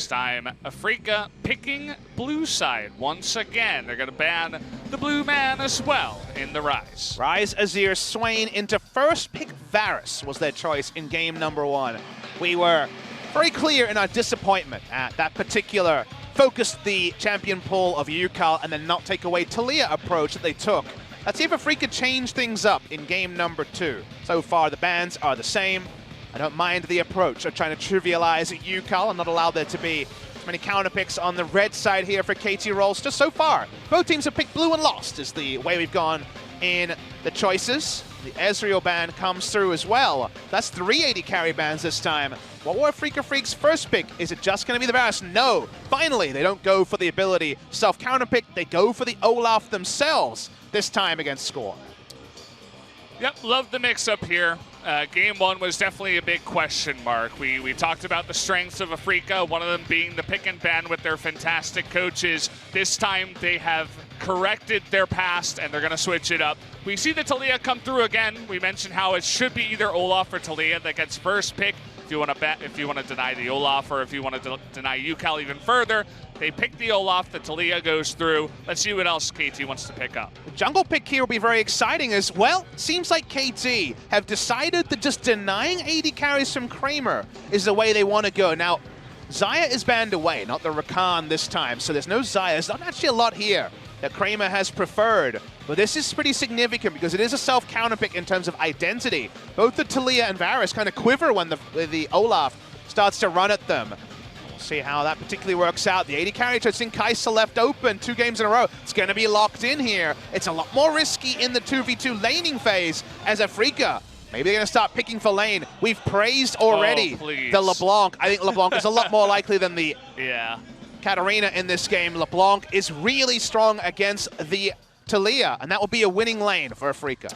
time, Afreeca picking blue side once again. They're going to ban the blue man as well in the Rise. Rise, Azir, Swain into first pick. Varus was their choice in game number 1. We were very clear in our disappointment at that particular focus the champion pool of Yukal and then not take away Taliyah approach that they took. Let's see if Afreeca change things up in game number 2. So far, the bans are the same. I don't mind the approach of trying to trivialize Yukal and not allow there to be as many counter picks on the red side here for KT Rolster. So far, both teams have picked blue and lost is the way we've gone in the choices. The Ezreal ban comes through as well. That's 3 AD carry bans this time. What were Afreeca Freecs' first pick? Is it just going to be the Varus? No. Finally, they don't go for the ability self-counter pick. They go for the Olaf themselves, this time against Score. Yep, love the mix-up here. Game 1 was definitely a big question mark. We talked about the strengths of Afreeca, one of them being the pick and ban with their fantastic coaches. This time they have corrected their past and they're going to switch it up. We see the Taliyah come through again. We mentioned how it should be either Olaf or Taliyah that gets first pick. If you want to bet, if you want to deny the Olaf, or if you want to deny Yukal even further, they pick the Olaf, the Taliyah goes through. Let's see what else KT wants to pick up. The jungle pick here will be very exciting as well. Seems like KT have decided that just denying AD carries from Kramer is the way they want to go. Now, Xayah is banned away, not the Rakan this time, so there's no Xayah. There's not actually a lot here that Kramer has preferred. But this is pretty significant because it is a self-counter pick in terms of identity. Both the Taliyah and Varus kind of quiver when the Olaf starts to run at them. We'll see how that particularly works out. The AD carry to Kai'Sa left open 2 games in a row. It's going to be locked in here. It's a lot more risky in the 2v2 laning phase as Afreeca. Maybe they're going to start picking for lane. We've praised already the LeBlanc. I think LeBlanc is a lot more likely than the Katarina in this game. LeBlanc is really strong against the Taliyah, and that will be a winning lane for Afreeca.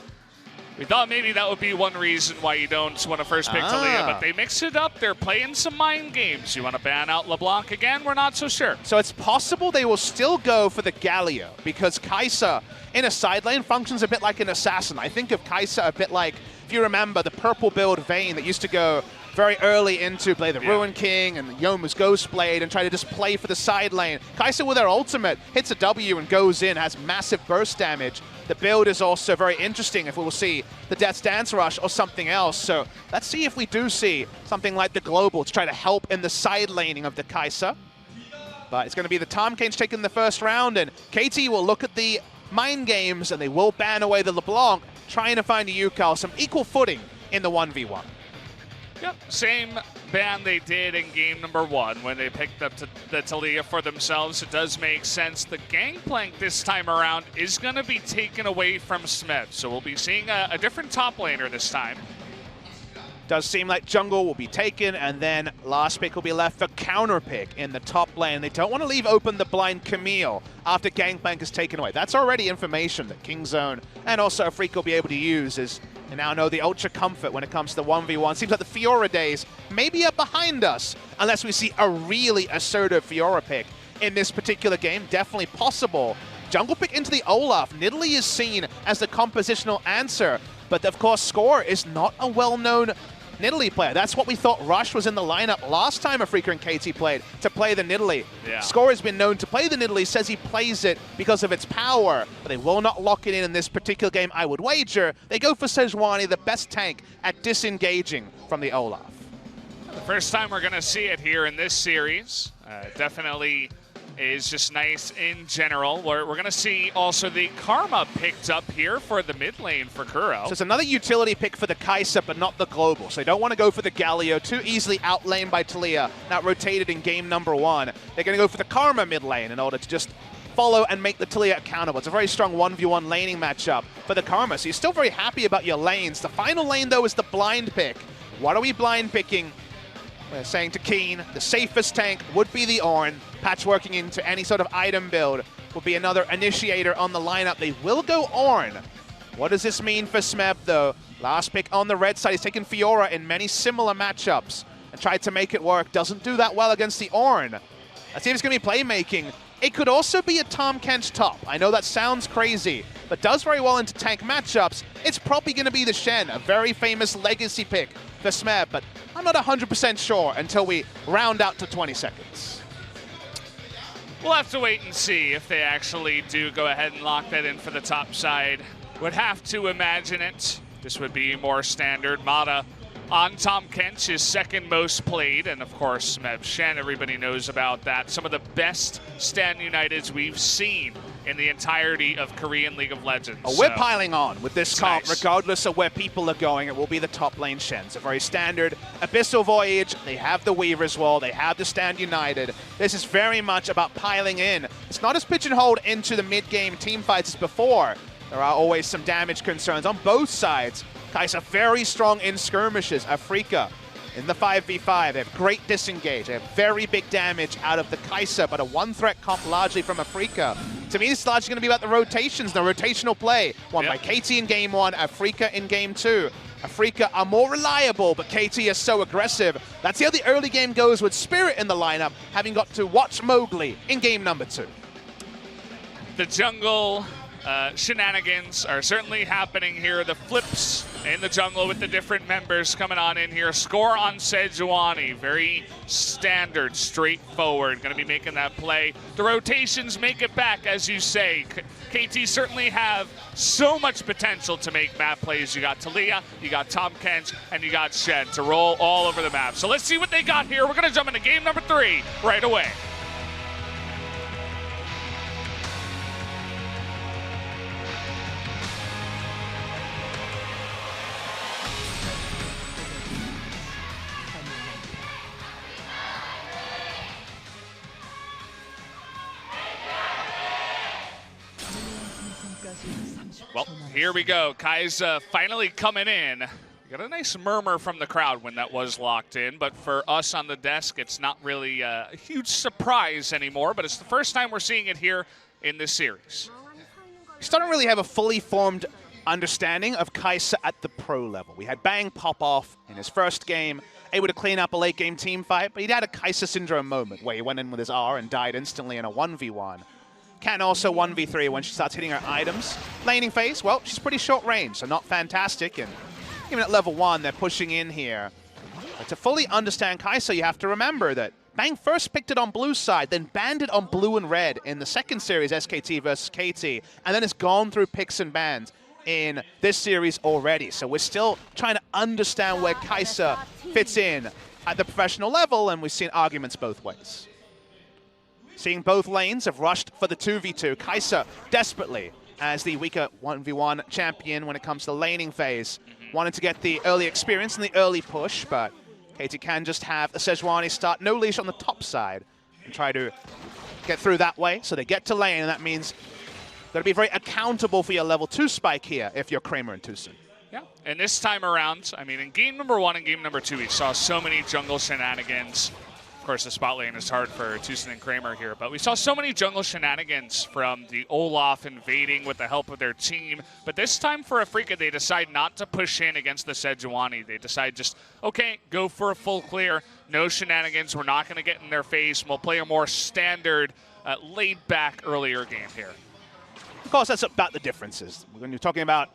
We thought maybe that would be one reason why you don't want to first pick Taliyah, but they mix it up. They're playing some mind games. You want to ban out LeBlanc again? We're not so sure. So it's possible they will still go for the Galio, because Kai'Sa in a side lane functions a bit like an assassin. I think of Kai'Sa a bit like, if you remember, the purple build Vayne that used to go very early into play the Ruin King and the Yomu's Ghostblade and try to just play for the side lane. Kai'Sa with her ultimate hits a W and goes in, has massive burst damage. The build is also very interesting if we will see the Death's Dance Rush or something else. So let's see if we do see something like the Global to try to help in the side laning of the Kai'Sa. But it's going to be the Tahm Kench taking the first round, and KT will look at the mind games and they will ban away the LeBlanc, trying to find a Yukal some equal footing in the 1v1. Yep, same ban they did in game number 1 when they picked up the Taliyah for themselves. It does make sense. The Gangplank this time around is going to be taken away from Smith, so we'll be seeing a different top laner this time. Does seem like jungle will be taken, and then last pick will be left for counter pick in the top lane. They don't want to leave open the blind Camille after Gangplank is taken away. That's already information that Kingzone and also Afreeca will be able to use, as they now know the Ultra Comfort when it comes to the 1v1. Seems like the Fiora days maybe are behind us, unless we see a really assertive Fiora pick in this particular game. Definitely possible. Jungle pick into the Olaf. Nidalee is seen as the compositional answer, but of course Score is not a well-known Nidalee player. That's what we thought Rush was in the lineup last time Afreeca and KT played, to play the Nidalee. Score has been known to play the Nidalee, says he plays it because of its power, but they will not lock it in this particular game, I would wager. They go for Sejuani, the best tank at disengaging from the Olaf. The first time we're going to see it here in this series. Definitely is just nice in general. We're going to see also the Karma picked up here for the mid lane for Kuro. So it's another utility pick for the Kai'Sa, but not the Global. So they don't want to go for the Galio, too easily outlaned by Taliyah, not rotated in game number 1. They're going to go for the Karma mid lane in order to just follow and make the Taliyah accountable. It's a very strong 1v1 laning matchup for the Karma, so you're still very happy about your lanes. The final lane, though, is the blind pick. What are we blind picking? We're saying to Keen, the safest tank would be the Ornn. Patchworking into any sort of item build would be another initiator on the lineup. They will go Ornn. What does this mean for Smeb, though? Last pick on the red side. He's taken Fiora in many similar matchups and tried to make it work. Doesn't do that well against the Ornn. Let's see if it's going to be playmaking. It could also be a Tahm Kench top. I know that sounds crazy, but does very well into tank matchups. It's probably going to be the Shen, a very famous legacy pick for Smeb, but I'm not 100% sure until we round out to 20 seconds. We'll have to wait and see if they actually do go ahead and lock that in for the top side. Would have to imagine it. This would be more standard. Mata on Tahm Kench is second most played, and of course Mev Shen, everybody knows about that. Some of the best Stand Uniteds we've seen in the entirety of Korean League of Legends. Oh, we're piling on with this comp, nice. Regardless of where people are going, it will be the top lane Shen. It's a very standard Abyssal Voyage. They have the Weaver as well. They have the Stand United. This is very much about piling in. It's not as pigeonholed into the mid-game team fights as before. There are always some damage concerns on both sides. Kai'Sa very strong in skirmishes. Afreeca in the 5v5. They have great disengage. They have very big damage out of the Kai'Sa, but a one-threat comp largely from Afreeca. To me, this is largely going to be about the rotations, the rotational play. Won by KT in game 1, Afreeca in game 2. Afreeca are more reliable, but KT is so aggressive. That's how the early game goes with Spirit in the lineup, having got to watch Mowgli in game number 2. The jungle shenanigans are certainly happening here. The flips in the jungle with the different members coming on in here. Score on Sejuani, very standard, straightforward. Going to be making that play. The rotations make it back, as you say. KT certainly have so much potential to make map plays. You got Talia, you got Tahm Kench, and you got Shen to roll all over the map. So let's see what they got here. We're going to jump into game number 3 right away. Well, here we go. Kai'Sa finally coming in. Got a nice murmur from the crowd when that was locked in, but for us on the desk, it's not really a huge surprise anymore, but it's the first time we're seeing it here in this series. We still don't really have a fully formed understanding of Kai'Sa at the pro level. We had Bang pop off in his first game, able to clean up a late game team fight, but he'd had a Kai'Sa syndrome moment where he went in with his R and died instantly in a 1v1. Can also 1v3 when she starts hitting her items. Laning phase, well, she's pretty short range, so not fantastic. And even at level 1, they're pushing in here. But to fully understand Kai'Sa, you have to remember that Bang first picked it on blue side, then banned it on blue and red in the second series, SKT versus KT, and then it's gone through picks and bans in this series already. So we're still trying to understand where Kai'Sa fits in at the professional level, and we've seen arguments both ways. Seeing both lanes have rushed for the 2v2. Kai'Sa desperately, as the weaker 1v1 champion when it comes to laning phase, wanted to get the early experience and the early push, but KT can just have a Sejuani start no leash on the top side and try to get through that way. So they get to lane, and that means got to be very accountable for your level 2 spike here if you're Kramer and Tucson. Yeah, and this time around, I mean, in game number 1 and game number 2, we saw so many jungle shenanigans. Of course, the spot lane is hard for Tucson and Kramer here, but we saw so many jungle shenanigans from the Olaf invading with the help of their team. But this time for Afreeca, they decide not to push in against the Sejuani. They decide just, okay, go for a full clear. No shenanigans. We're not going to get in their face. And we'll play a more standard, laid-back earlier game here. Of course, that's about the differences. When you're talking about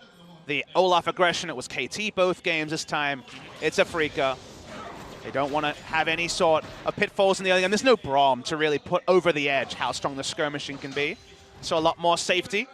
the Olaf aggression, it was KT both games. This time, it's Afreeca. They don't want to have any sort of pitfalls in the early game. There's no Braum to really put over the edge how strong the skirmishing can be. So a lot more safety.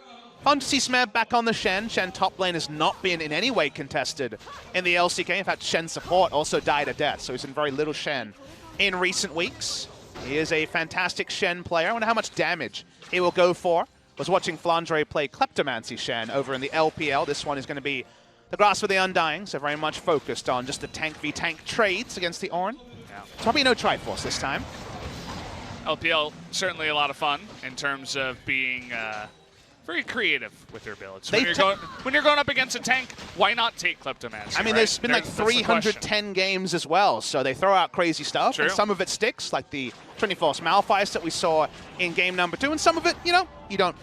Fun to see Smev back on the Shen. Shen top lane has not been in any way contested in the LCK. In fact, Shen support also died a death, so he's in very little Shen in recent weeks. He is a fantastic Shen player. I wonder how much damage he will go for. Was watching Flandre play Kleptomancy Shen over in the LPL. This one is going to be the Grasp of the Undying, so very much focused on just the tank v tank trades against the Ornn. Yeah. Probably no Triforce this time. LPL, certainly a lot of fun in terms of being very creative with their builds. When you're going up against a tank, why not take Kleptomancy? I mean, right? there's been like 310 games as well, so they throw out crazy stuff, and some of it sticks, like the Trinity-Force Malphite that we saw in game number 2, and some of it, you know, you don't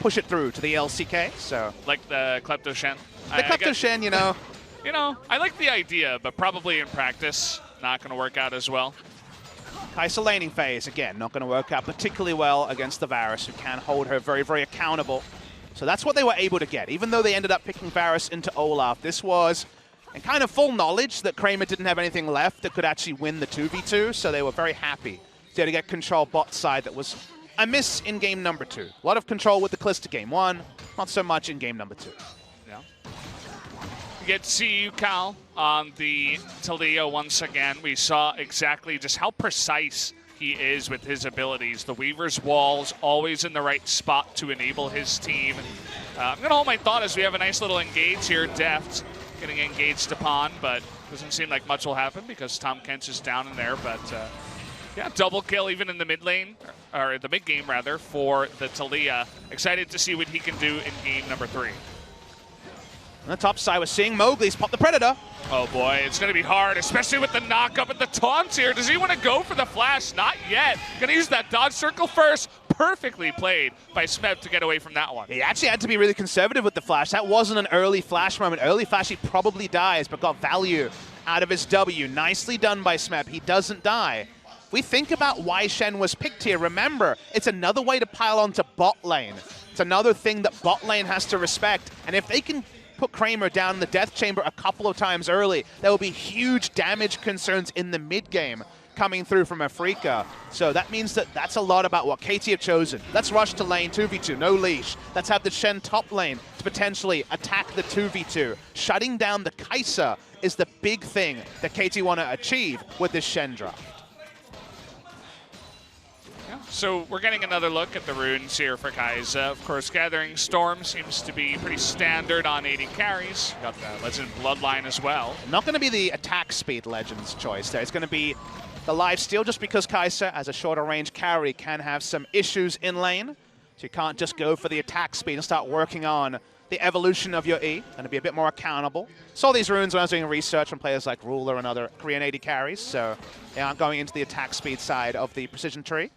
push it through to the LCK, so. Like the Klepto Shen? The Klepto Shen, you know. You know, I like the idea, but probably in practice, not going to work out as well. Kai'Sa laning phase, again, not going to work out particularly well against the Varus, who can hold her very, very accountable. So that's what they were able to get. Even though they ended up picking Varus into Olaf, this was in kind of full knowledge that Kramer didn't have anything left that could actually win the 2v2, so they were very happy to get control bot side that was a miss in game number 2. A lot of control with the Kalista game 1, not so much in game number 2. Yeah. You get to see you, Cal, on the Taliyah once again. We saw exactly just how precise he is with his abilities. The Weaver's Wall's always in the right spot to enable his team. I'm going to hold my thought as we have a nice little engage here. Deft getting engaged upon, but doesn't seem like much will happen because Tom Kent is down in there. But yeah, double kill even in the mid lane, or the mid game rather, for the Taliyah. Excited to see what he can do in game number 3. On the top side, we're seeing Mowgli's pop the Predator. Oh boy, it's going to be hard, especially with the knock up at the taunts here. Does he want to go for the flash? Not yet. Going to use that dodge circle first. Perfectly played by Smeb to get away from that one. He actually had to be really conservative with the flash. That wasn't an early flash moment. Early flash, he probably dies, but got value out of his W. Nicely done by Smeb. He doesn't die. If we think about why Shen was picked here, remember, it's another way to pile onto bot lane. It's another thing that bot lane has to respect. And if they can put Kramer down in the death chamber a couple of times early, there will be huge damage concerns in the mid game coming through from Afreeca. So that means that that's a lot about what KT have chosen. Let's rush to lane 2v2, no leash. Let's have the Shen top lane to potentially attack the 2v2. Shutting down the Kai'Sa is the big thing that KT want to achieve with this Shen draft. So we're getting another look at the runes here for Kai'Sa. Of course, Gathering Storm seems to be pretty standard on 80 carries. Got the Legend Bloodline as well. Not going to be the attack speed Legend's choice there. It's going to be the lifesteal, just because Kai'Sa, as a shorter range carry, can have some issues in lane. So you can't just go for the attack speed and start working on the evolution of your E. Going to be a bit more accountable. Saw these runes when I was doing research on players like Ruler and other Korean 80 carries, so they aren't going into the attack speed side of the precision tree.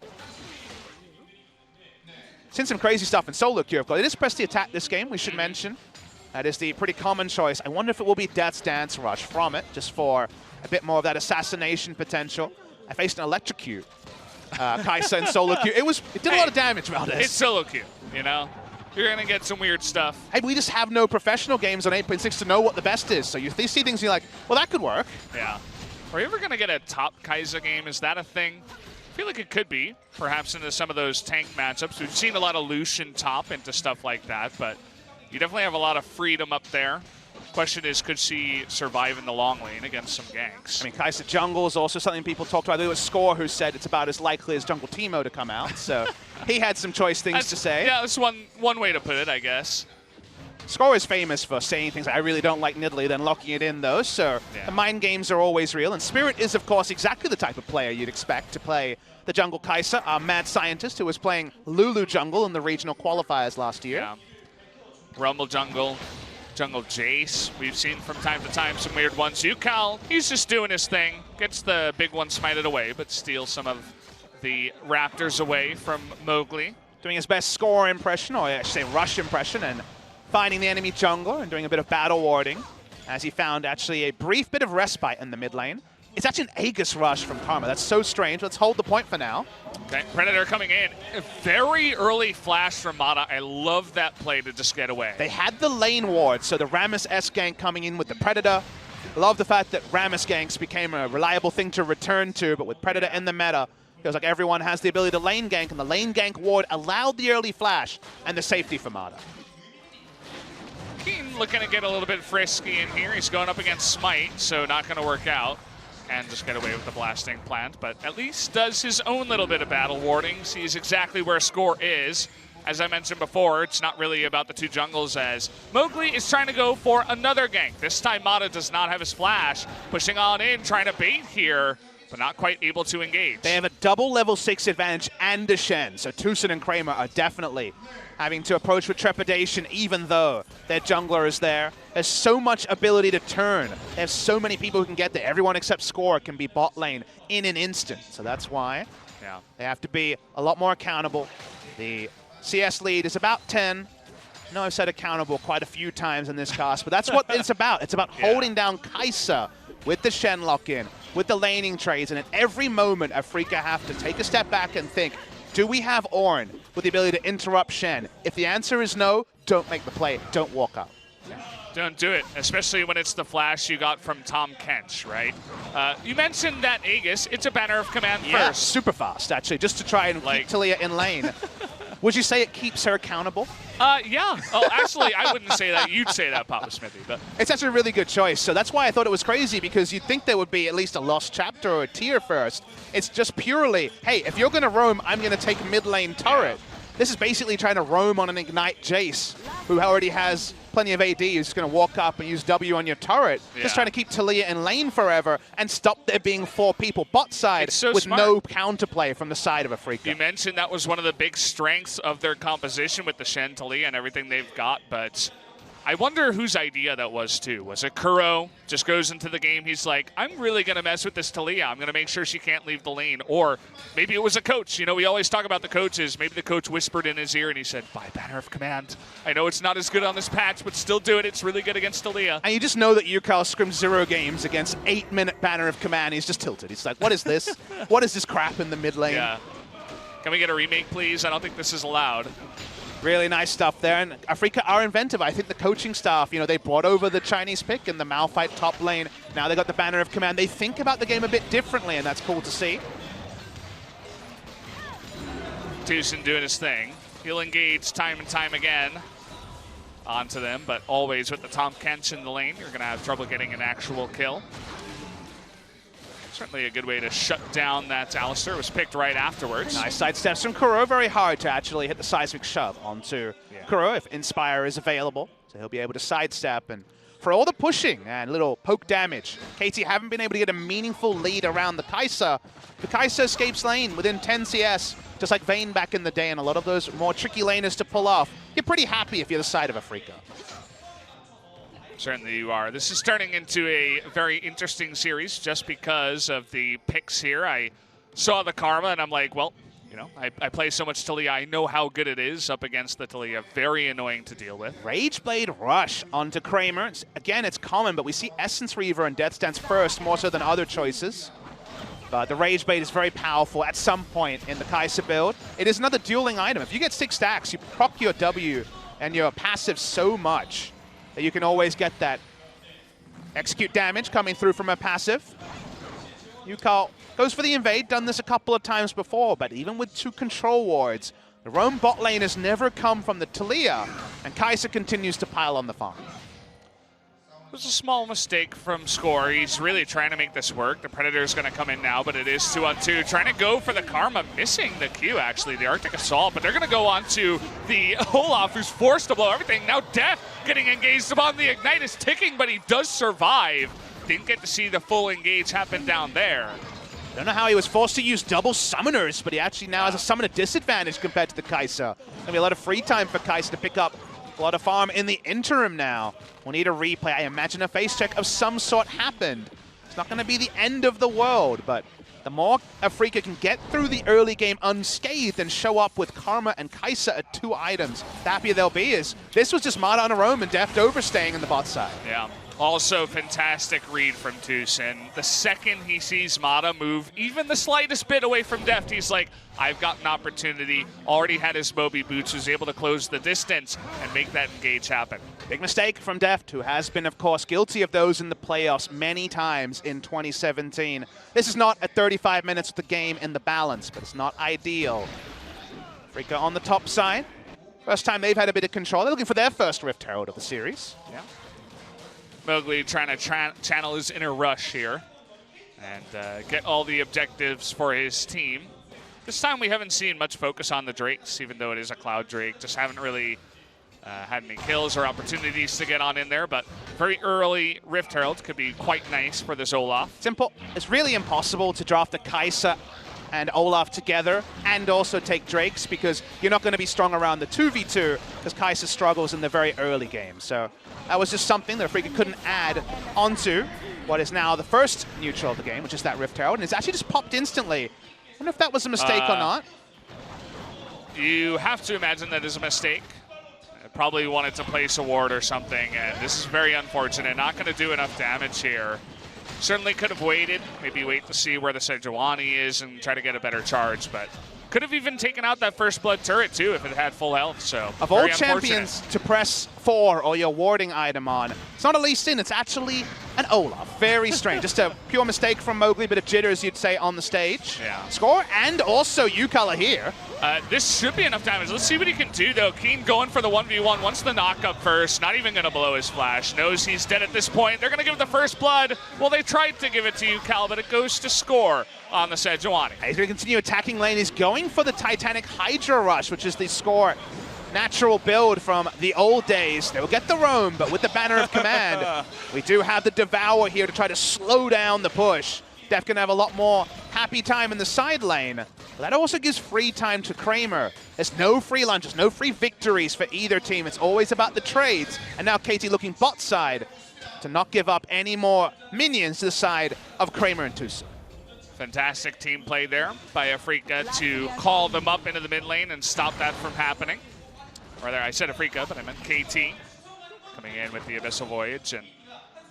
Seen some crazy stuff in solo queue, of course. It is press the attack this game, we should mention. That is the pretty common choice. I wonder if it will be Death's Dance Rush from it, just for a bit more of that assassination potential. I faced an electrocute Kai'Sa in solo queue. It did a lot of damage, Valdez. It's solo queue, you know? You're going to get some weird stuff. Hey, we just have no professional games on 8.6 to know what the best is. So you see things and you're like, well, that could work. Yeah. Are you ever going to get a top Kai'Sa game? Is that a thing? I feel like it could be, perhaps into some of those tank matchups. We've seen a lot of Lucian top into stuff like that, but you definitely have a lot of freedom up there. Question is, could she survive in the long lane against some ganks? I mean, Kai'Sa jungle is also something people talked about. There was Score who said it's about as likely as Jungle Teemo to come out, so he had some choice things to say. Yeah, that's one way to put it, I guess. Score is famous for saying things like, I really don't like Nidalee, then locking it in, though, so yeah. The mind games are always real. And Spirit is, of course, exactly the type of player you'd expect to play the jungle Kai'Sa, our mad scientist who was playing Lulu jungle in the regional qualifiers last year. Yeah. Rumble jungle, jungle Jace. We've seen from time to time some weird ones. Yukal, he's just doing his thing. Gets the big one smited away, but steals some of the Raptors away from Mowgli. Doing his best Score impression, or I should say rush impression, and finding the enemy jungler and doing a bit of battle warding, as he found actually a brief bit of respite in the mid lane. It's actually an Aegis rush from Karma. That's so strange. Let's hold the point for now. Okay, Predator coming in. A very early flash from Mata. I love that play to just get away. They had the lane ward, so the Rammus S gank coming in with the Predator. Love the fact that Rammus ganks became a reliable thing to return to, but with Predator in the meta, feels like everyone has the ability to lane gank, and the lane gank ward allowed the early flash and the safety for Mata. Keen looking to get a little bit frisky in here. He's going up against Smite, so not going to work out. And just get away with the blasting plant, but at least does his own little bit of battle warding, sees exactly where Score is. As I mentioned before, it's not really about the two jungles, as Mowgli is trying to go for another gank. This time Mata does not have his flash, pushing on in, trying to bait here, but not quite able to engage. They have a double level 6 advantage and a Shen, so Tucson and Kramer are definitely having to approach with trepidation, even though their jungler is there. There's so much ability to turn. They have so many people who can get there. Everyone except Score can be bot lane in an instant. So that's why they have to be a lot more accountable. The CS lead is about 10. I know I've said accountable quite a few times in this cast, but that's what it's about. It's about holding down Kai'Sa with the Shen lock-in, with the laning trades, and at every moment, Afreeca have to take a step back and think, do we have Ornn with the ability to interrupt Shen? If the answer is no, don't make the play, don't walk up. Don't do it, especially when it's the flash you got from Tom Kench, right? You mentioned that Aegis, it's a banner of command first. Super fast, actually, just to try and keep Taliyah in lane. Would you say it keeps her accountable? Yeah. Oh, actually, I wouldn't say that. You'd say that, Papa Smithy. But it's actually a really good choice. So that's why I thought it was crazy, because you'd think there would be at least a lost chapter or a tier first. It's just purely, hey, if you're going to roam, I'm going to take mid lane turret. Yeah. This is basically trying to roam on an Ignite Jace, who already has plenty of AD, who's just going to walk up and use W on your turret. Yeah. Just trying to keep Taliyah in lane forever and stop there being 4 people bot side with no counterplay from the side of Afreeca. You mentioned that was one of the big strengths of their composition with the Shen, Taliyah, and everything they've got, but I wonder whose idea that was, too. Was it Kuro? Just goes into the game. He's like, I'm really going to mess with this Taliyah. I'm going to make sure she can't leave the lane. Or maybe it was a coach. You know, we always talk about the coaches. Maybe the coach whispered in his ear and he said, buy Banner of Command. I know it's not as good on this patch, but still do it. It's really good against Taliyah. And you just know that Yukal scrimmed 0 games against 8-minute Banner of Command. He's just tilted. He's like, what is this? What is this crap in the mid lane? Yeah. Can we get a remake, please? I don't think this is allowed. Really nice stuff there, and Afreeca are inventive. I think the coaching staff, you know, they brought over the Chinese pick in the Malphite top lane. Now they got the Banner of Command. They think about the game a bit differently, and that's cool to see. Tucson doing his thing. He'll engage time and time again onto them, but always with the Tom Kench in the lane, you're going to have trouble getting an actual kill. Certainly a good way to shut down that Alistar. Was picked right afterwards. Nice sidesteps from Kuro. Very hard to actually hit the seismic shove onto Kuro if Inspire is available. So he'll be able to sidestep. And for all the pushing and little poke damage, KT haven't been able to get a meaningful lead around the Kai'Sa. The Kai'Sa escapes lane within 10 CS, just like Vayne back in the day, and a lot of those more tricky laners to pull off. You're pretty happy if you're the side of Afreeca. Certainly you are. This is turning into a very interesting series just because of the picks here. I saw the Karma and I'm like, well, you know, I play so much Taliyah. I know how good it is up against the Taliyah. Very annoying to deal with. Rageblade Rush onto Kramer. Again, it's common, but we see Essence Reaver and Death Stance first more so than other choices. But the Rageblade is very powerful at some point in the Kai'Sa build. It is another dueling item. If you get 6 stacks, you proc your W and your passive so much that you can always get that execute damage coming through from a passive. Yukal goes for the invade, done this a couple of times before, but even with 2 control wards, the roam bot lane has never come from the Taliyah, and Kai'Sa continues to pile on the farm. It was a small mistake from Score. He's really trying to make this work. The Predator's going to come in now, but it is 2-on-2. Trying to go for the Karma, missing the Q, actually, the Arctic Assault, but they're going to go on to the Olaf, who's forced to blow everything. Now Death getting engaged upon the Ignite is ticking, but he does survive. Didn't get to see the full engage happen down there. Don't know how he was forced to use double summoners, but he actually now has a summoner disadvantage compared to the Kai'Sa. Gonna be a lot of free time for Kai'Sa to pick up a lot of farm in the interim now. We'll need a replay. I imagine a face check of some sort happened. It's not going to be the end of the world, but the more Afreeca can get through the early game unscathed and show up with Karma and Kai'Sa at 2 items, the happier they'll be. Is this was just Mata on a roam and Deft overstaying in the bot side. Yeah. Also, fantastic read from Tucson. The second he sees Mata move even the slightest bit away from Deft, he's like, I've got an opportunity. Already had his Moby boots, was able to close the distance and make that engage happen. Big mistake from Deft, who has been, of course, guilty of those in the playoffs many times in 2017. This is not at 35 minutes of the game in the balance, but it's not ideal. Afreeca on the top side. First time they've had a bit of control. They're looking for their first Rift Herald of the series. Yeah. Mowgli trying to channel his inner rush here and get all the objectives for his team. This time we haven't seen much focus on the Drakes, even though it is a Cloud Drake. Just haven't really had any kills or opportunities to get on in there, but very early Rift Herald could be quite nice for this Olaf. Simple. It's really impossible to draft a Kai'Sa and Olaf together and also take Drakes, because you're not going to be strong around the 2v2 because Kai'Sa struggles in the very early game. So that was just something that Afreeca couldn't add onto what is now the first neutral of the game, which is that Rift Herald, and it's actually just popped instantly. I wonder if that was a mistake or not. You have to imagine that is a mistake. Probably wanted to place a ward or something, and this is very unfortunate. Not going to do enough damage here. Certainly could have waited, maybe wait to see where the Sejuani is and try to get a better charge, but Could have even taken out that first blood turret too if it had full health. So of all champions to press 4 or your warding item on, it's not a Lee Sin, it's actually an Olaf. Very strange. Just a pure mistake from Mowgli, bit of jitters you'd say on the stage. Yeah. Score, and also Yukal are here. This should be enough damage. Let's see what he can do though. Keen going for the 1v1, wants the knock up first, not even gonna blow his flash. Knows he's dead at this point. They're gonna give the first blood. Well, they tried to give it to Yukal, but it goes to Score on the Sejuani. He's gonna continue attacking lane. He's going for the Titanic Hydra Rush, which is the Score natural build from the old days. They'll get the roam, but with the Banner of Command, we do have the Devour here to try to slow down the push. Def gonna have a lot more happy time in the side lane. But that also gives free time to Kramer. There's no free lunges, no free victories for either team. It's always about the trades. And now KT looking bot side to not give up any more minions to the side of Kramer and Tusa. Fantastic team play there by Afreeca to call them up into the mid lane and stop that from happening. Or rather, I said Afreeca, but I meant KT coming in with the Abyssal Voyage. And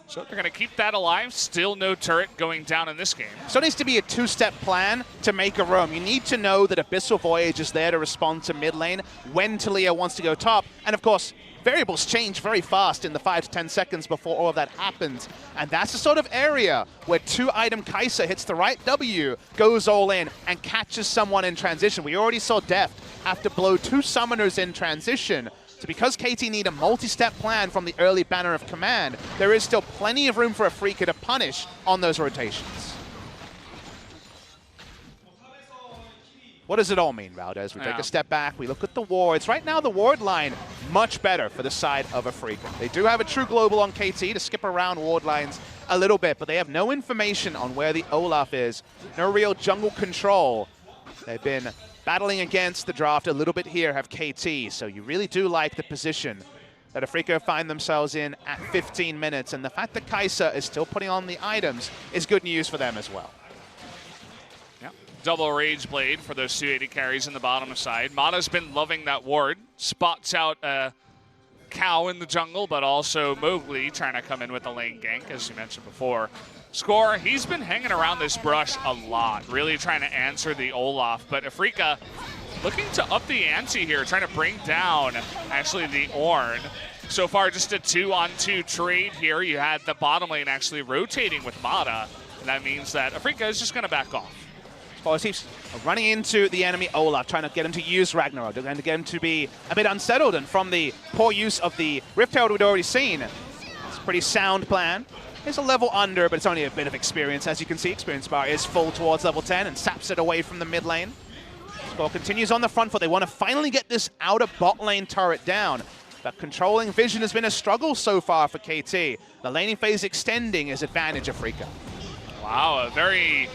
so they're going to keep that alive. Still no turret going down in this game. So it needs to be a two-step plan to make a roam. You need to know that Abyssal Voyage is there to respond to mid lane when Taliyah wants to go top. And of course, variables change very fast in the 5 to 10 seconds before all of that happens. And that's the sort of area where 2-item Kai'Sa hits the right W, goes all in, and catches someone in transition. We already saw Deft have to blow 2 summoners in transition. So because KT need a multi-step plan from the early Banner of Command, there is still plenty of room for Afreeca to punish on those rotations. What does it all mean, Valdez? We take a step back, we look at the wards. Right now, the ward line, much better for the side of Afreeca. They do have a true global on KT to skip around ward lines a little bit, but they have no information on where the Olaf is. No real jungle control. They've been battling against the draft a little bit here, have KT, so you really do like the position that Afreeca find themselves in at 15 minutes, and the fact that Kai'Sa is still putting on the items is good news for them as well. Yeah, double Rage Blade for those 280 carries in the bottom side. Mata's been loving that ward, spots out a cow in the jungle, but also Mowgli trying to come in with the lane gank, as you mentioned before. Score, he's been hanging around this brush a lot, really trying to answer the Olaf, but Afreeca looking to up the ante here, trying to bring down actually the Ornn. So far, just a 2-on-2 trade here. You had the bottom lane actually rotating with Mata, and that means that Afreeca is just going to back off. Well, he's running into the enemy Olaf, trying to get him to use Ragnarok. They're going to get him to be a bit unsettled, and from the poor use of the Rift Herald we'd already seen, it's a pretty sound plan. It's a level under, but it's only a bit of experience. As you can see, experience bar is full towards level 10 and saps it away from the mid lane. Score continues on the front foot. They want to finally get this outer bot lane turret down, but controlling vision has been a struggle so far for KT. The laning phase extending is advantage Afreeca. Wow, a very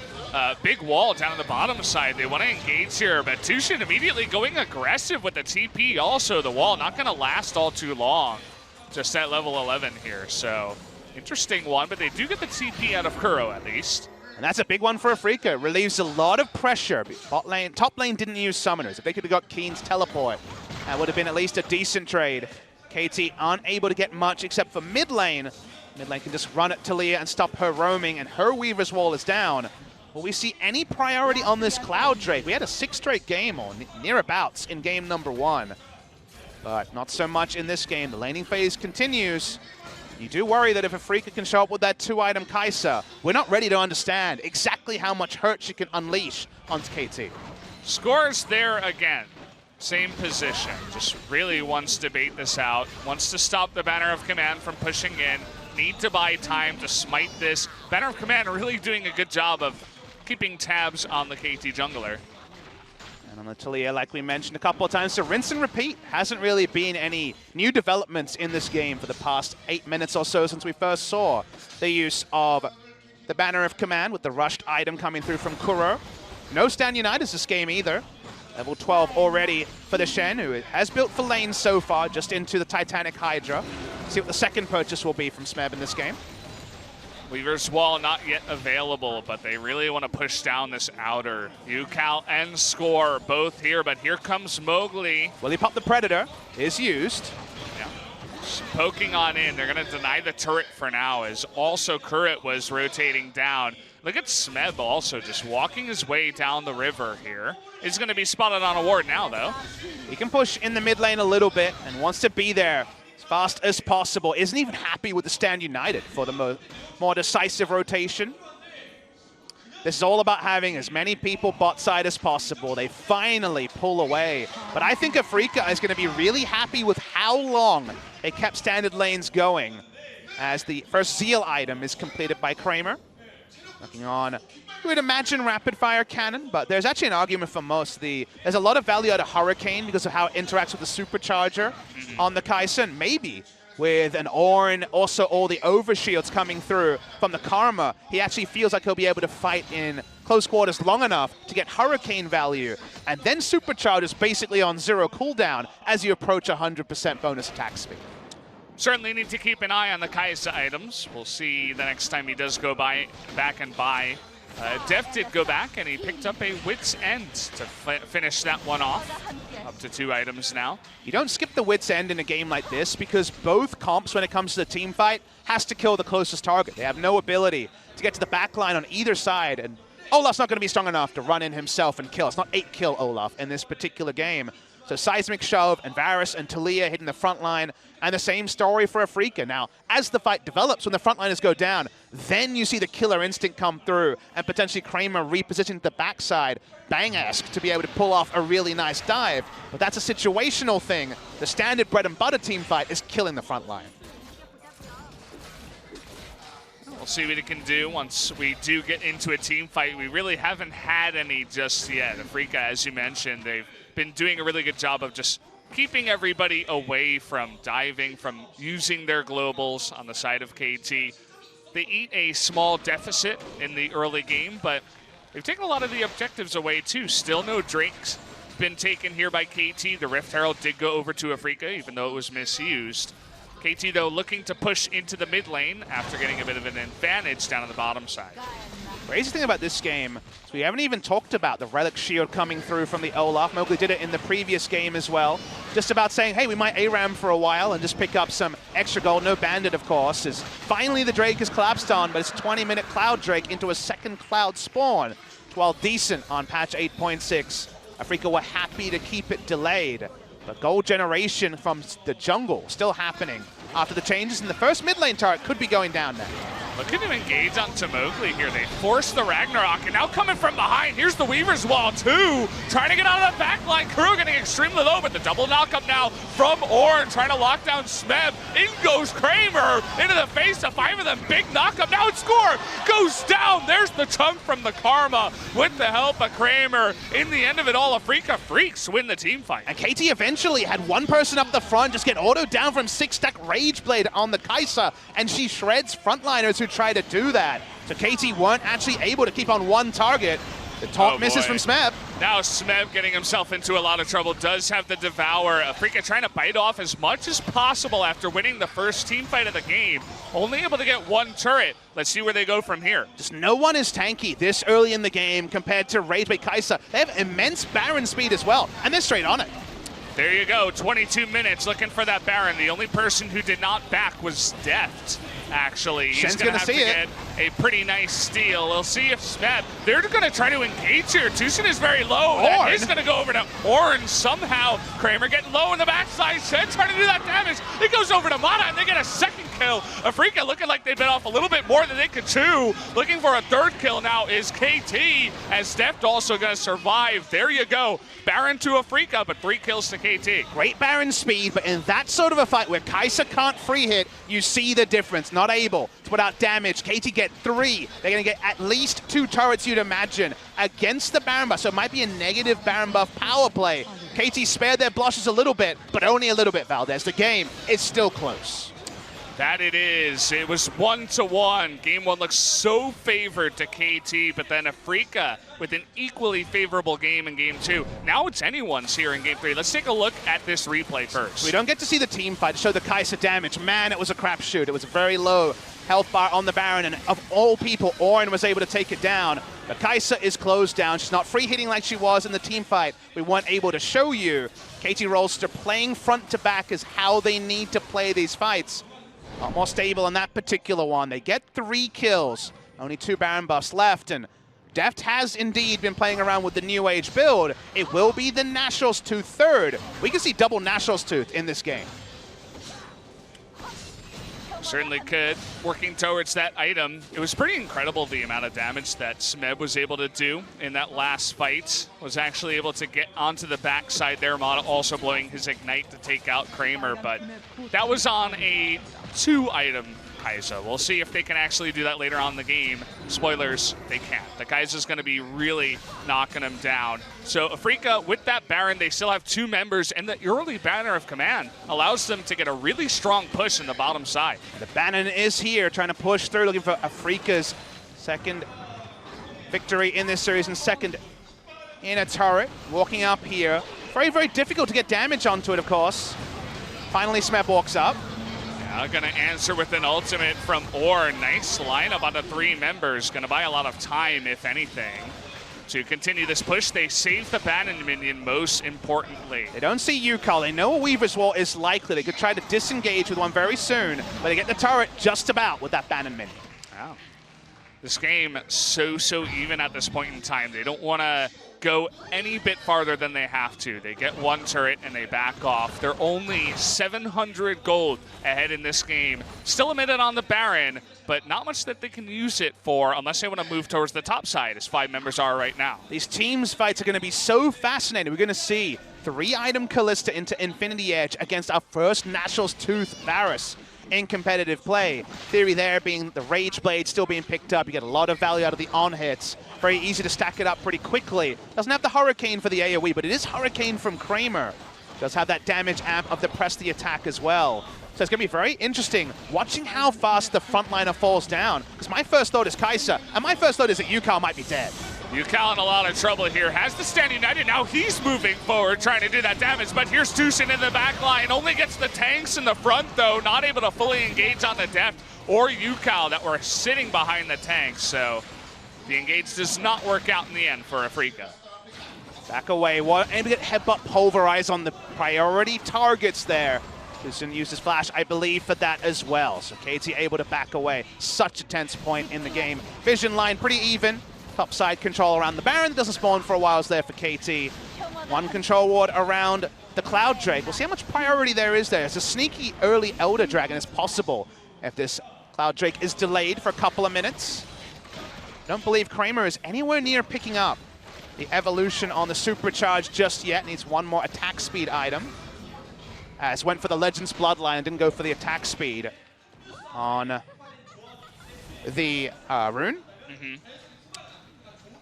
big wall down on the bottom side. They want to engage here, but Tushin immediately going aggressive with the TP. Also, the wall not going to last all too long. Just at level 11 here, so interesting one, but they do get the TP out of Kuro at least. And that's a big one for Afreeca. It relieves a lot of pressure. Top lane didn't use summoners. If they could have got Keen's teleport, that would have been at least a decent trade. KT aren't able to get much except for mid lane. Mid lane can just run at Taliyah and stop her roaming, and her Weaver's wall is down. Will we see any priority on this Cloud Drake? We had a 6 straight game, or nearabouts, in game number 1. But not so much in this game. The laning phase continues. You do worry that if Afreeca can show up with that 2-item Kai'Sa, we're not ready to understand exactly how much hurt she can unleash on KT. Scores there again. Same position. Just really wants to bait this out. Wants to stop the Banner of Command from pushing in. Need to buy time to smite this. Banner of Command really doing a good job of keeping tabs on the KT jungler. And on the Taliyah, like we mentioned a couple of times, so rinse and repeat. Hasn't really been any new developments in this game for the past 8 minutes or so since we first saw the use of the Banner of Command with the rushed item coming through from Kuro. No Stan Unitas this game either. Level 12 already for the Shen, who has built for lane so far, just into the Titanic Hydra. See what the second purchase will be from Smeb in this game. Weaver's Wall not yet available, but they really want to push down this outer. Yukal and Score both here, but here comes Mowgli. Will he pop the Predator? Is used. Yeah. Just poking on in. They're going to deny the turret for now, as also Kurrit was rotating down. Look at Smeb also just walking his way down the river here. He's going to be spotted on a ward now, though. He can push in the mid lane a little bit and wants to be there as fast as possible. Isn't even happy with the stand united for the more decisive rotation. This is all about having as many people bot side as possible. They finally pull away. But I think Afreeca is going to be really happy with how long they kept standard lanes going as the first Zeal item is completed by Kramer. Working on, you would imagine, rapid fire cannon, but there's actually an argument for most. There's a lot of value out of Hurricane because of how it interacts with the supercharger on the Kai'Sa, and maybe with an Ornn, also all the overshields coming through from the Karma, he actually feels like he'll be able to fight in close quarters long enough to get Hurricane value, and then superchargers basically on 0 cooldown as you approach 100% bonus attack speed. Certainly need to keep an eye on the Kai'Sa items. We'll see the next time he does go back and buy. Def did go back, and he picked up a Wit's End to finish that one off. Up to 2 items now. You don't skip the Wit's End in a game like this because both comps, when it comes to the team fight, has to kill the closest target. They have no ability to get to the back line on either side, and Olaf's not going to be strong enough to run in himself and kill. It's not 8-kill Olaf in this particular game. So Seismic Shove and Varus and Talia hitting the front line, and the same story for Afreeca. Now, as the fight develops, when the frontliners go down, then you see the killer instinct come through, and potentially Kramer repositioning the backside, Bang-esque, to be able to pull off a really nice dive. But that's a situational thing. The standard bread and butter team fight is killing the front line. We'll see what it can do once we do get into a team fight. We really haven't had any just yet. Afreeca, as you mentioned, they've been doing a really good job of just keeping everybody away from diving, from using their globals on the side of KT. They eat a small deficit in the early game, but they've taken a lot of the objectives away too. Still no Drake's been taken here by KT. The Rift Herald did go over to Afreeca, even though it was misused. KT, though, looking to push into the mid lane after getting a bit of an advantage down on the bottom side. Crazy thing about this game is we haven't even talked about the Relic Shield coming through from the Olaf. Mowgli did it in the previous game as well. Just about saying, hey, we might ARAM for a while and just pick up some extra gold. No Bandit, of course, as finally the Drake is collapsed on, but it's a 20-minute Cloud Drake into a second Cloud spawn. While decent on patch 8.6, Afreeca were happy to keep it delayed. But gold generation from the jungle still happening after the changes, and the first mid lane turret could be going down now. Look at him engage onto Mowgli here. They force the Ragnarok, and now coming from behind, here's the Weaver's Wall too. Trying to get out of that back line. Crew getting extremely low, but the double knockup now from Ornn, trying to lock down Smeb. In goes Kramer into the face of 5 of them. Big knockup. Now it's score. Goes down. There's the chunk from the Karma with the help of Kramer. In the end of it all, Afreeca Freecs win the team fight. And KT eventually had one person up the front just get auto down from 6-stack Rageblade on the Kai'Sa, and she shreds frontliners who try to do that. So KT weren't actually able to keep on one target. The taunt misses from Smeb. Now Smeb getting himself into a lot of trouble, does have the Devour. Afreeca trying to bite off as much as possible after winning the first team fight of the game. Only able to get one turret. Let's see where they go from here. Just no one is tanky this early in the game compared to Rageblade Kai'Sa. They have immense Baron speed as well, and they're straight on it. There you go, 22 minutes looking for that Baron. The only person who did not back was Deft, actually. He's going to have to get a pretty nice steal. We'll see if Smeb, they're going to try to engage here. Tucson is very low. That is going to go over to Ornn somehow. Kramer getting low in the backside. Shen trying to do that damage. It goes over to Mana, and they get a second kill. Afreeca looking like they bit off a little bit more than they could chew. Looking for a third kill now is KT, as Deft also going to survive. There you go. Baron to Afreeca, but 3 kills to KT. Great Baron speed, but in that sort of a fight where Kai'Sa can't free hit, you see the difference. Not able to put out damage. KT get 3. They're going to get at least 2 turrets, you'd imagine, against the Baron buff. So it might be a negative Baron buff power play. KT spared their blushes a little bit, but only a little bit, Valdez. The game is still close. That it is. It was 1-1. Game 1 looks so favored to KT, but then Afreeca with an equally favorable game in Game 2. Now it's anyone's here in Game 3. Let's take a look at this replay first. We don't get to see the team fight to show the Kai'Sa damage. Man, it was a crapshoot. It was a very low health bar on the Baron, and of all people, Ornn was able to take it down. But Kai'Sa is closed down. She's not free hitting like she was in the team fight. We weren't able to show you. KT Rolster playing front to back is how they need to play these fights. A lot more stable in that particular one. They get 3 kills. Only 2 Baron buffs left, and Deft has indeed been playing around with the New Age build. It will be the Nationals Tooth third. We can see double Nationals Tooth in this game. Certainly could. Working towards that item. It was pretty incredible the amount of damage that Smeb was able to do in that last fight. Was actually able to get onto the backside there, also blowing his Ignite to take out Kramer, but that was on a 2-item Kai'Sa. We'll see if they can actually do that later on in the game. Spoilers, they can't. The Kai'Sa's going to be really knocking him down. So Afreeca, with that Baron, they still have 2 members, and the early Banner of Command allows them to get a really strong push in the bottom side. The Baron is here, trying to push through, looking for Afreeca's second victory in this series and second in a turret. Walking up here. Very, very difficult to get damage onto it, of course. Finally, Smeb walks up. Gonna answer with an ultimate from Orr. Nice lineup on the 3 members. Gonna buy a lot of time, if anything. To continue this push, they save the Bannon minion most importantly. They don't see Yukal. They know a Weaver's Wall is likely. They could try to disengage with one very soon, but they get the turret just about with that Bannon minion. Wow. This game so even at this point in time. They don't want to go any bit farther than they have to. They get 1 turret and they back off. They're only 700 gold ahead in this game. Still a minute on the Baron, but not much that they can use it for unless they want to move towards the top side, as 5 members are right now. These teams fights are going to be so fascinating. We're going to see 3-item Callista into Infinity Edge against our first Nationals Tooth Varus in competitive play. Theory there being the Rage Blade still being picked up. You get a lot of value out of the on-hits. Very easy to stack it up pretty quickly. Doesn't have the Hurricane for the AoE, but it is Hurricane from Kramer. Does have that damage amp of the press the attack as well. So it's going to be very interesting watching how fast the frontliner falls down. Because my first thought is Kai'Sa, and my first thought is that Yukal might be dead. Yukal in a lot of trouble here. Has the stand united. Now he's moving forward, trying to do that damage. But here's Tushin in the back line. Only gets the tanks in the front, though. Not able to fully engage on the Deft or Yukal that were sitting behind the tanks. So the engage does not work out in the end for Afreeca. Back away. Able to get headbutt pulverize on the priority targets there. Tushin uses flash, I believe, for that as well. So KT able to back away. Such a tense point in the game. Vision line pretty even. Top side control around the Baron. Doesn't spawn for a while there for KT. 1 control ward around the Cloud Drake. We'll see how much priority there is there. It's a sneaky early Elder Dragon is possible if this Cloud Drake is delayed for a couple of minutes. Don't believe Kramer is anywhere near picking up the evolution on the Supercharge just yet. Needs 1 more attack speed item. As went for the Legends Bloodline and didn't go for the attack speed on the rune.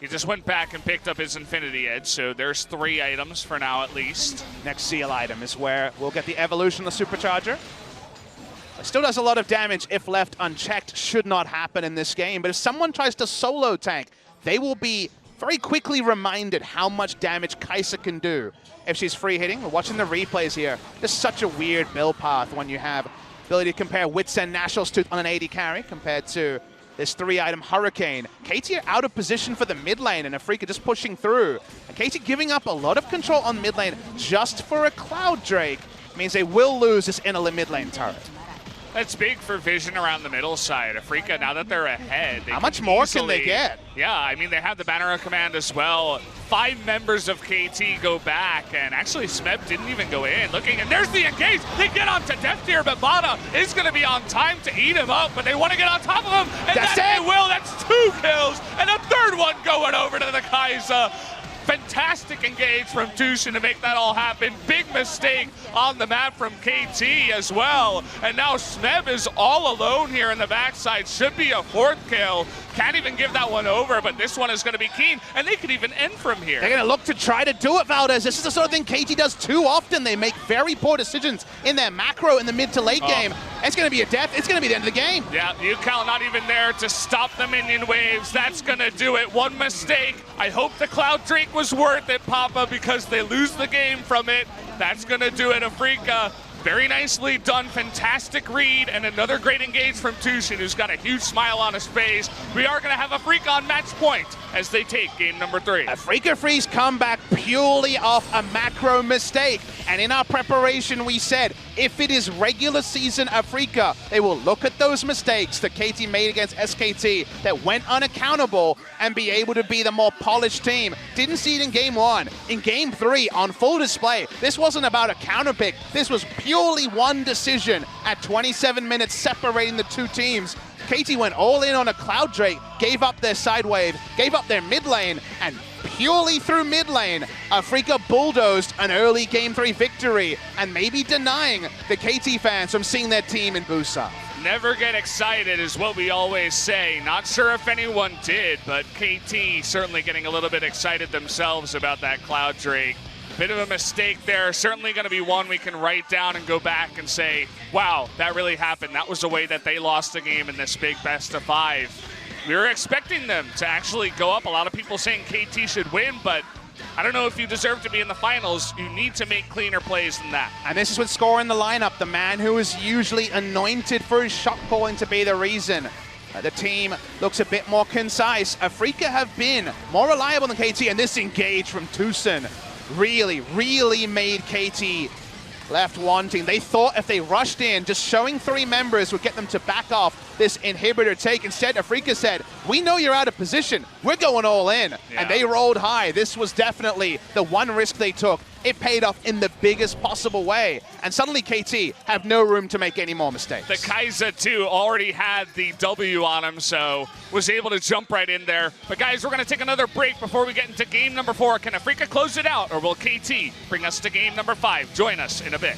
He just went back and picked up his Infinity Edge, so there's 3 items for now at least. Next seal item is where we'll get the evolution of the Supercharger. It still does a lot of damage if left unchecked. Should not happen in this game, but if someone tries to solo tank, they will be very quickly reminded how much damage Kai'Sa can do if she's free hitting. We're watching the replays here. There's such a weird build path when you have ability to compare Wits and Nationals Tooth on an AD carry compared to this 3-item Hurricane. KT are out of position for the mid lane, and Afreeca just pushing through. And KT giving up a lot of control on mid lane just for a Cloud Drake means they will lose this inner mid lane turret. That's big for vision around the middle side. Afreeca, now that they're ahead, how much more can they get? Yeah, I mean, they have the Banner of Command as well. 5 members of KT go back, and actually Smeb didn't even go in. Looking, and there's the engage. They get onto Deft here, but Mana is going to be on time to eat him up, but they want to get on top of him, and they will. That's 2 kills, and a 3rd one going over to the Kai'Sa. Fantastic engage from Tushin to make that all happen. Big mistake on the map from KT as well. And now Smeb is all alone here in the backside. Should be a 4th kill. Can't even give that one over, but this one is going to be keen, and they could even end from here. They're going to look to try to do it, Valdez. This is the sort of thing KT does too often. They make very poor decisions in their macro in the mid to late game. It's going to be a death. It's going to be the end of the game. Yeah, Yukal not even there to stop the minion waves. That's going to do it. 1 mistake. I hope the Cloud Drake was worth it, Papa, because they lose the game from it. That's going to do it. Afreeca Very nicely done, fantastic read, and another great engage from Tushin, who's got a huge smile on his face. We are going to have Afreeca on match point as they take game number 3. Afreeca Freecs come back purely off a macro mistake. And in our preparation, we said, if it is regular season Afreeca, they will look at those mistakes that KT made against SKT that went unaccountable and be able to be the more polished team. Didn't see it in game 1. In game 3, on full display, this wasn't about a counter pick. This was purely one decision at 27 minutes separating the two teams. KT went all in on a Cloud Drake, gave up their side wave, gave up their mid lane, and purely through mid lane, Afreeca bulldozed an early game 3 victory and maybe denying the KT fans from seeing their team in Busan. Never get excited is what we always say. Not sure if anyone did, but KT certainly getting a little bit excited themselves about that Cloud Drake. Bit of a mistake there, certainly going to be one we can write down and go back and say, wow, that really happened. That was the way that they lost the game in this big best of 5. We were expecting them to actually go up. A lot of people saying KT should win, but I don't know if you deserve to be in the finals. You need to make cleaner plays than that. And this is with Score in the lineup, the man who is usually anointed for his shot calling to be the reason. The team looks a bit more concise. Afreeca have been more reliable than KT, and this engage from Tucson really made KT left wanting. They thought if they rushed in, just showing 3 members would get them to back off this inhibitor take. Instead, Afreeca said, we know you're out of position. We're going all in. Yeah. And they rolled high. This was definitely the one risk they took. It paid off in the biggest possible way. And suddenly KT have no room to make any more mistakes. The Kai'Sa, too, already had the W on him, so was able to jump right in there. But guys, we're going to take another break before we get into game number 4. Can Afreeca close it out, or will KT bring us to game number 5? Join us in a bit.